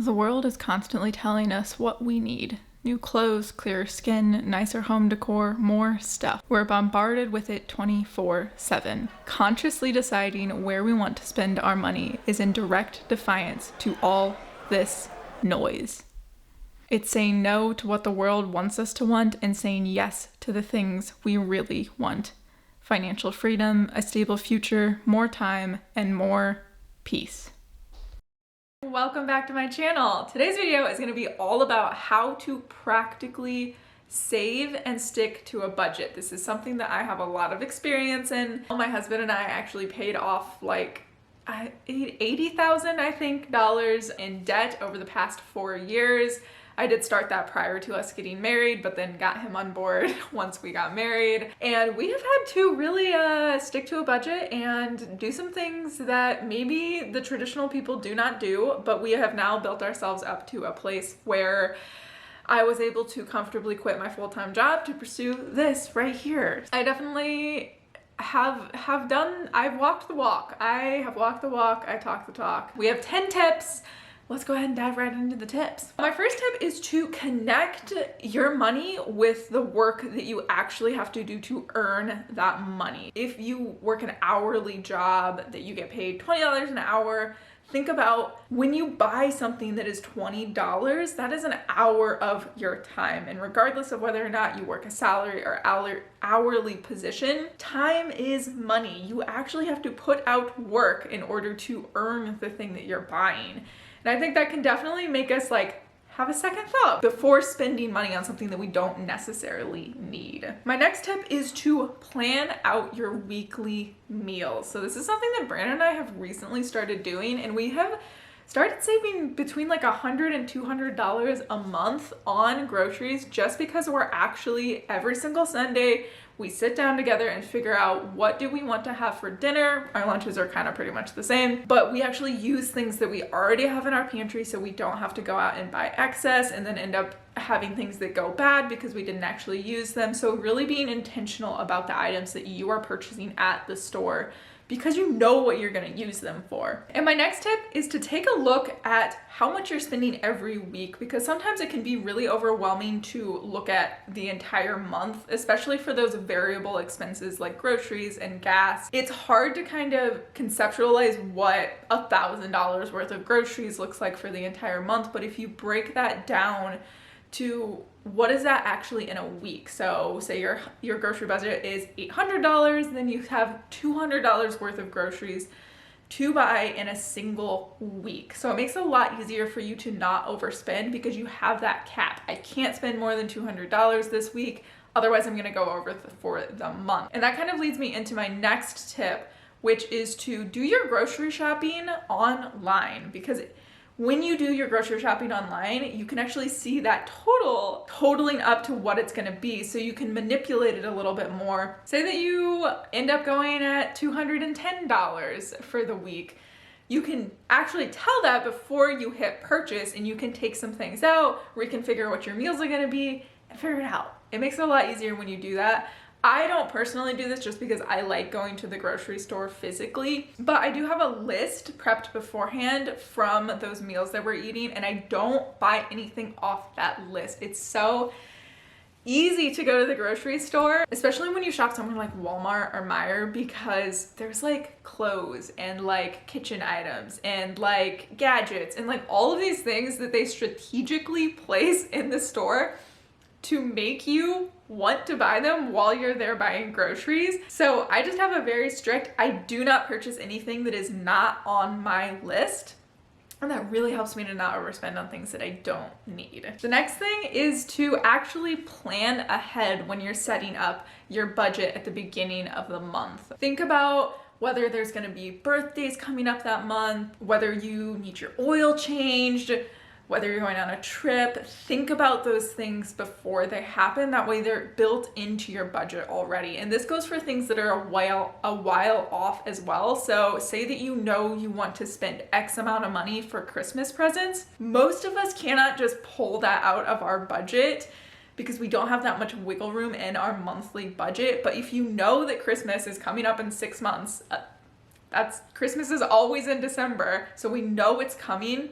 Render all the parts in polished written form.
The world is constantly telling us what we need. New clothes, clearer skin, nicer home decor, more stuff. We're bombarded with it 24/7. Consciously deciding where we want to spend our money is in direct defiance to all this noise. It's saying no to what the world wants us to want and saying yes to the things we really want. Financial freedom, a stable future, more time, and more peace. Welcome back to my channel. Today's video is going to be all about how to practically save and stick to a budget. This is something that I have a lot of experience in. My husband and I actually paid off like $80,000, I think, dollars in debt over the past 4 years. I did start that prior to us getting married, but then got him on board once we got married. And we have had to really stick to a budget and do some things that maybe the traditional people do not do, but we have now built ourselves up to a place where I was able to comfortably quit my full-time job to pursue this right here. I definitely I've walked the walk. I have walked the walk, I talk the talk. We have 10 tips. Let's go ahead and dive right into the tips. My first tip is to connect your money with the work that you actually have to do to earn that money. If you work an hourly job that you get paid $20 an hour, think about when you buy something that is $20, that is an hour of your time. And regardless of whether or not you work a salary or hourly position, time is money. You actually have to put out work in order to earn the thing that you're buying. And I think that can definitely make us have a second thought before spending money on something that we don't necessarily need. My next tip is to plan out your weekly meals. So this is something that Brandon and I have recently started doing, and we have started saving between $100 and $200 a month on groceries just because we're actually every single Sunday we sit down together and figure out what do we want to have for dinner. Our lunches are kind of pretty much the same, but we actually use things that we already have in our pantry so we don't have to go out and buy excess and then end up having things that go bad because we didn't actually use them. So really being intentional about the items that you are purchasing at the store, because you know what you're gonna use them for. And my next tip is to take a look at how much you're spending every week, because sometimes it can be really overwhelming to look at the entire month, especially for those variable expenses like groceries and gas. It's hard to kind of conceptualize what $1,000 worth of groceries looks like for the entire month, but if you break that down to what is that actually in a week? So say your grocery budget is $800, then you have $200 worth of groceries to buy in a single week. So it makes it a lot easier for you to not overspend because you have that cap. I can't spend more than $200 this week, otherwise I'm gonna go over for the month. And that kind of leads me into my next tip, which is to do your grocery shopping online, because when you do your grocery shopping online, you can actually see that totaling up to what it's gonna be, so you can manipulate it a little bit more. Say that you end up going at $210 for the week. You can actually tell that before you hit purchase, and you can take some things out, reconfigure what your meals are gonna be, and figure it out. It makes it a lot easier when you do that. I don't personally do this just because I like going to the grocery store physically, but I do have a list prepped beforehand from those meals that we're eating, and I don't buy anything off that list. It's so easy to go to the grocery store, especially when you shop somewhere like Walmart or Meijer, because there's clothes and kitchen items and gadgets and all of these things that they strategically place in the store to make you want to buy them while you're there buying groceries. So I just have a very strict, I do not purchase anything that is not on my list. And that really helps me to not overspend on things that I don't need. The next thing is to actually plan ahead when you're setting up your budget at the beginning of the month. Think about whether there's gonna be birthdays coming up that month, whether you need your oil changed, whether you're going on a trip. Think about those things before they happen. That way they're built into your budget already. And this goes for things that are a while off as well. So say that you know you want to spend X amount of money for Christmas presents. Most of us cannot just pull that out of our budget because we don't have that much wiggle room in our monthly budget. But if you know that Christmas is coming up in 6 months, Christmas is always in December, so we know it's coming.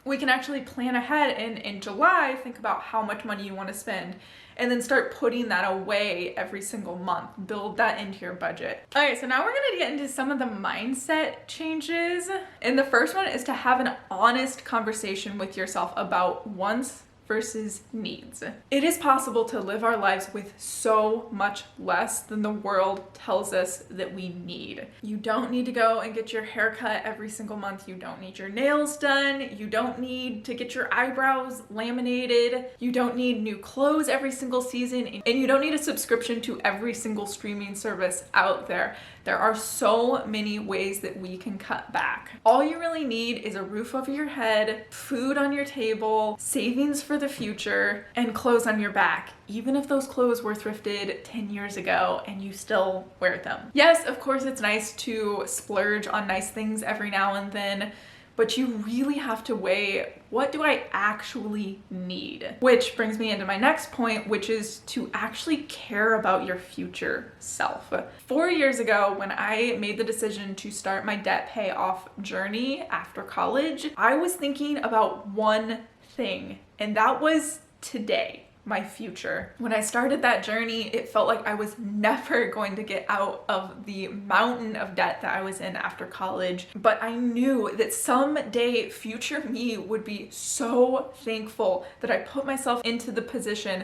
we can actually plan ahead and in July, think about how much money you want to spend and then start putting that away every single month. Build that into your budget. Okay, so now we're gonna get into some of the mindset changes. And the first one is to have an honest conversation with yourself about wants versus needs. It is possible to live our lives with so much less than the world tells us that we need. You don't need to go and get your hair cut every single month. You don't need your nails done. You don't need to get your eyebrows laminated. You don't need new clothes every single season. And you don't need a subscription to every single streaming service out there. There are so many ways that we can cut back. All you really need is a roof over your head, food on your table, savings for the future, and clothes on your back, even if those clothes were thrifted 10 years ago and you still wear them. Yes, of course, it's nice to splurge on nice things every now and then, but you really have to weigh, what do I actually need? Which brings me into my next point, which is to actually care about your future self. 4 years ago, when I made the decision to start my debt payoff journey after college, I was thinking about one thing, and that was today. My future. When I started that journey, it felt like I was never going to get out of the mountain of debt that I was in after college. But I knew that someday future me would be so thankful that I put myself into the position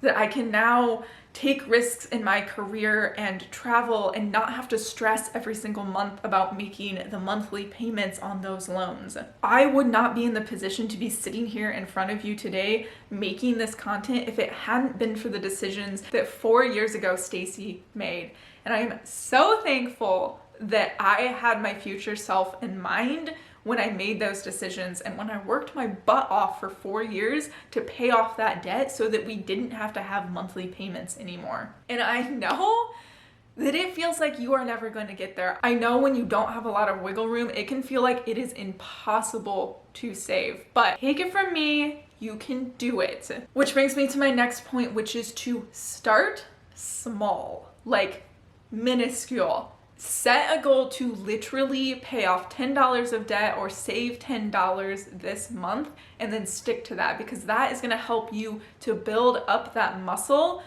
that I can now take risks in my career and travel and not have to stress every single month about making the monthly payments on those loans. I would not be in the position to be sitting here in front of you today making this content if it hadn't been for the decisions that 4 years ago Stacy made. And I am so thankful that I had my future self in mind when I made those decisions and when I worked my butt off for 4 years to pay off that debt so that we didn't have to have monthly payments anymore. And I know that it feels like you are never going to get there. I know when you don't have a lot of wiggle room, it can feel like it is impossible to save. But take it from me, you can do it. Which brings me to my next point, which is to start small, like minuscule. Set a goal to literally pay off $10 of debt or save $10 this month and then stick to that, because that is going to help you to build up that muscle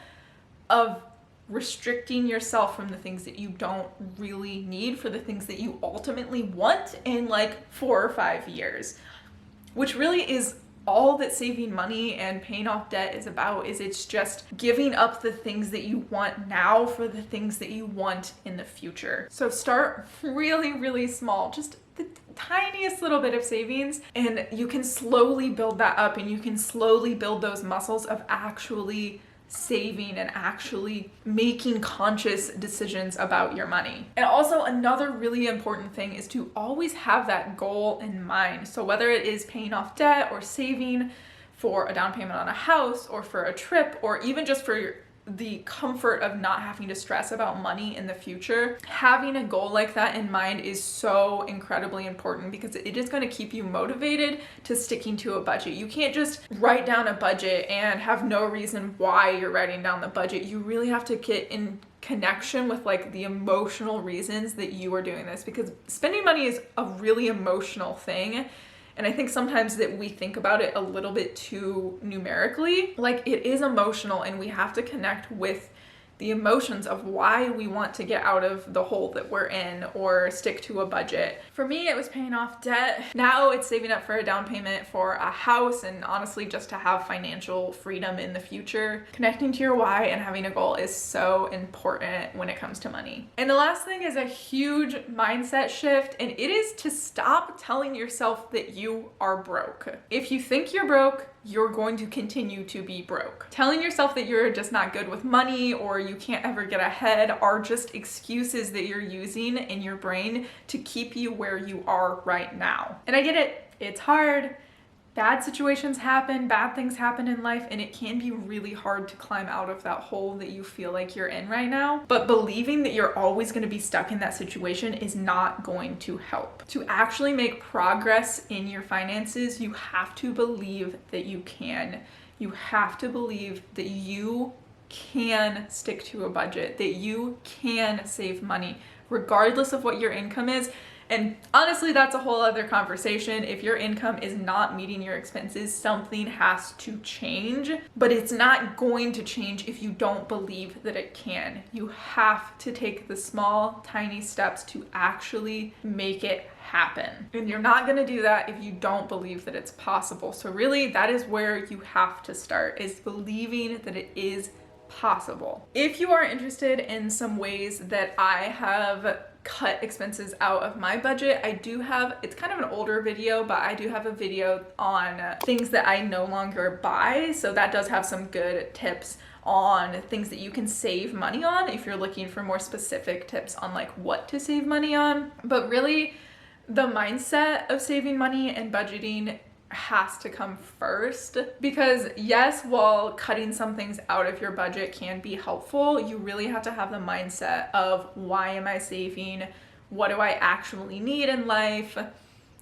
of restricting yourself from the things that you don't really need for the things that you ultimately want in like 4 or 5 years, which really is all that saving money and paying off debt is about. It's just giving up the things that you want now for the things that you want in the future. So start really, really small, just the tiniest little bit of savings, and you can slowly build that up, and you can slowly build those muscles of actually saving and actually making conscious decisions about your money. And also another really important thing is to always have that goal in mind. So whether it is paying off debt or saving for a down payment on a house or for a trip or even just for the comfort of not having to stress about money in the future, having a goal like that in mind is so incredibly important because it is going to keep you motivated to sticking to a budget. You can't just write down a budget and have no reason why you're writing down the budget. You really have to get in connection with like the emotional reasons that you are doing this, because spending money is a really emotional thing. And I think sometimes that we think about it a little bit too numerically. Like, it is emotional, and we have to connect with the emotions of why we want to get out of the hole that we're in or stick to a budget. For me, it was paying off debt. Now it's saving up for a down payment for a house, and honestly just to have financial freedom in the future. Connecting to your why and having a goal is so important when it comes to money. And the last thing is a huge mindset shift, and it is to stop telling yourself that you are broke. If you think you're broke, you're going to continue to be broke. Telling yourself that you're just not good with money or you can't ever get ahead are just excuses that you're using in your brain to keep you where you are right now. And I get it, it's hard. Bad situations happen, bad things happen in life, and it can be really hard to climb out of that hole that you feel like you're in right now. But believing that you're always going to be stuck in that situation is not going to help. To actually make progress in your finances, you have to believe that you can. You have to believe that you can stick to a budget, that you can save money, regardless of what your income is. And honestly, that's a whole other conversation. If your income is not meeting your expenses, something has to change, but it's not going to change if you don't believe that it can. You have to take the small, tiny steps to actually make it happen. And you're not gonna do that if you don't believe that it's possible. So really, that is where you have to start, is believing that it is possible. If you are interested in some ways that I have cut expenses out of my budget, I do have, it's kind of an older video, but I do have a video on things that I no longer buy. So that does have some good tips on things that you can save money on if you're looking for more specific tips on like what to save money on. But really, the mindset of saving money and budgeting has to come first, because yes, while cutting some things out of your budget can be helpful, you really have to have the mindset of, why am I saving? What do I actually need in life?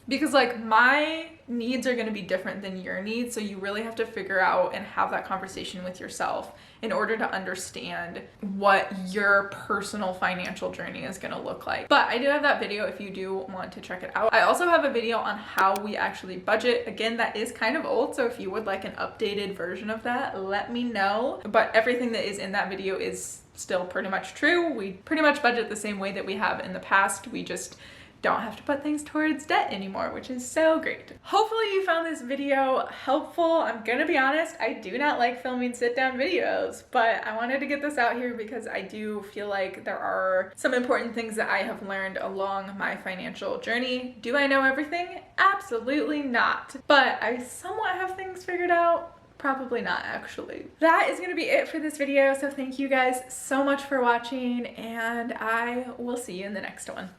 Because like, my needs are going to be different than your needs, so you really have to figure out and have that conversation with yourself in order to understand what your personal financial journey is going to look like. But I do have that video if you do want to check it out. I also have a video on how we actually budget. Again, that is kind of old, so if you would like an updated version of that, let me know. But everything that is in that video is still pretty much true. We pretty much budget the same way that we have in the past. We just don't have to put things towards debt anymore, which is so great. Hopefully you found this video helpful. I'm gonna be honest, I do not like filming sit-down videos, but I wanted to get this out here because I do feel like there are some important things that I have learned along my financial journey. Do I know everything? Absolutely not. But I somewhat have things figured out. Probably not, actually. That is gonna be it for this video, so thank you guys so much for watching, and I will see you in the next one.